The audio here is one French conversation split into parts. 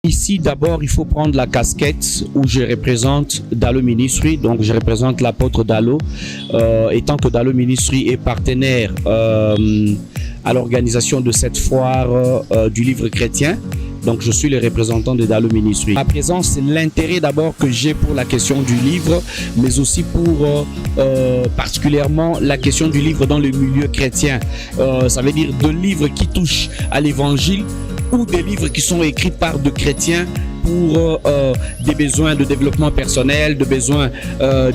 Ici, d'abord, il faut prendre la casquette où je représente Dallo Ministry, donc je représente l'apôtre Dallo, étant que Dallo Ministry est partenaire à l'organisation de cette foire du livre chrétien. Donc, je suis le représentant de Dallo Ministry. À présent, c'est l'intérêt d'abord que j'ai pour la question du livre, mais aussi pour particulièrement la question du livre dans le milieu chrétien. Ça veut dire de livres qui touchent à l'évangile ou des livres qui sont écrits par des chrétiens pour des besoins de développement personnel, de besoins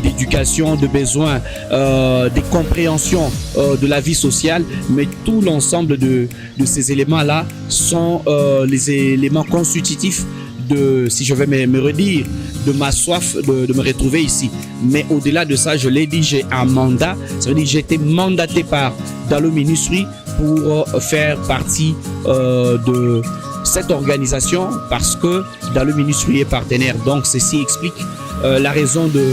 d'éducation, de besoins de compréhension de la vie sociale. Mais tout l'ensemble de ces éléments-là sont les éléments constitutifs de, si je vais me redire, de ma soif de me retrouver ici. Mais au-delà de ça, je l'ai dit, j'ai un mandat. Ça veut dire que j'ai été mandaté par Dallo Ministry pour faire partie de cette organisation parce que Dallo Ministry est partenaire. Donc ceci explique la raison de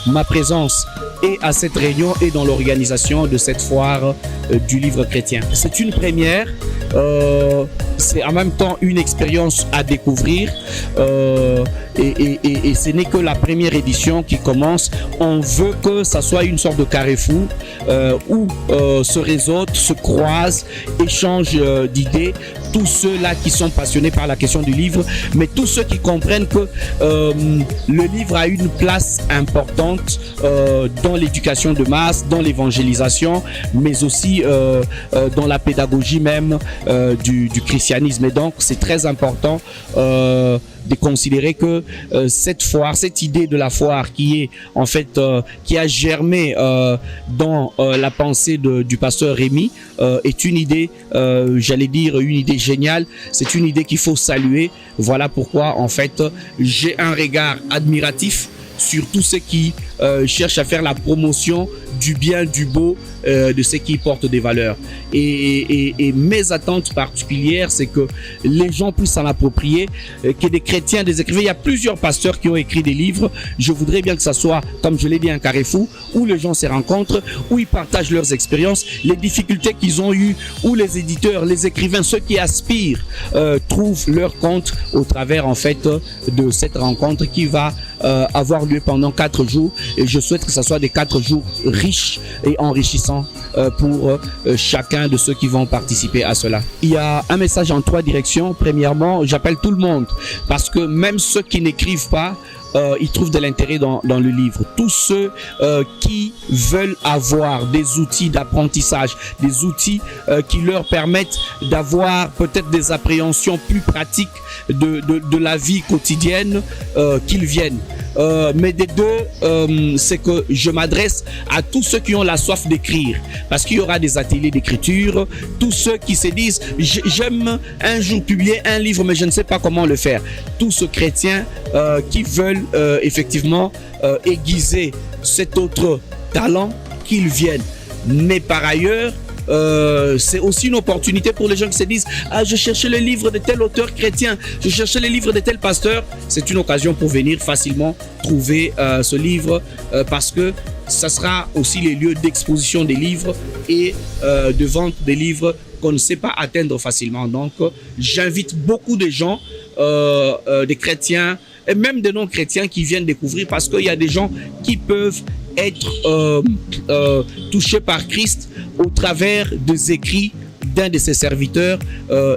ma présence et à cette réunion et dans l'organisation de cette foire du livre chrétien. C'est une première, c'est en même temps une expérience à découvrir et ce n'est que la première édition qui commence. On veut que ça soit une sorte de carrefour où se réseautent, se croisent, échangent d'idées. Tous ceux-là qui sont passionnés par la question du livre, mais tous ceux qui comprennent que le livre a une place importante dans l'éducation de masse, dans l'évangélisation, mais aussi dans la pédagogie même du christianisme. Et donc, c'est très important de considérer que cette foire, cette idée de la foire qui est en fait qui a germé dans la pensée du pasteur Rémi est une idée, j'allais dire une idée géniale. C'est une idée qu'il faut saluer. Voilà pourquoi en fait j'ai un regard admiratif sur tous ceux qui cherchent à faire la promotion du bien, du beau, de ceux qui portent des valeurs. Et mes attentes particulières, c'est que les gens puissent s'en approprier, que des chrétiens, des écrivains. Il y a plusieurs pasteurs qui ont écrit des livres. Je voudrais bien que ça soit, comme je l'ai dit, un carrefour où les gens se rencontrent, où ils partagent leurs expériences, les difficultés qu'ils ont eues, où les éditeurs, les écrivains, ceux qui aspirent, trouvent leur compte au travers en fait de cette rencontre qui va avoir lieu pendant 4 jours. Et je souhaite que ce soit des 4 jours riches et enrichissants pour chacun de ceux qui vont participer à cela. Il y a un message en 3 directions. Premièrement, j'appelle tout le monde parce que même ceux qui n'écrivent pas, ils trouvent de l'intérêt dans le livre. Tous ceux qui veulent avoir des outils d'apprentissage, des outils qui leur permettent d'avoir peut-être des appréhensions plus pratiques de la vie quotidienne, qu'ils viennent. Mais des deux, c'est que je m'adresse à tous ceux qui ont la soif d'écrire, parce qu'il y aura des ateliers d'écriture. Tous ceux qui se disent j'aime un jour publier un livre mais je ne sais pas comment le faire. Tous ceux chrétiens qui veulent effectivement aiguiser cet autre talent, qu'ils viennent. Mais par ailleurs, c'est aussi une opportunité pour les gens qui se disent ah, je cherchais le livre de tel auteur chrétien, je cherchais le livre de tel pasteur. C'est une occasion pour venir facilement trouver ce livre parce que ça sera aussi les lieux d'exposition des livres et de vente des livres qu'on ne sait pas atteindre facilement. Donc j'invite beaucoup de gens, des chrétiens et même des non-chrétiens qui viennent découvrir, parce qu'il y a des gens qui peuvent être touchés par Christ au travers des écrits d'un de ses serviteurs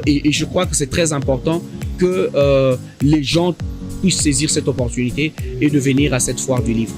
et je crois que c'est très important que les gens puissent saisir cette opportunité et de venir à cette foire du livre.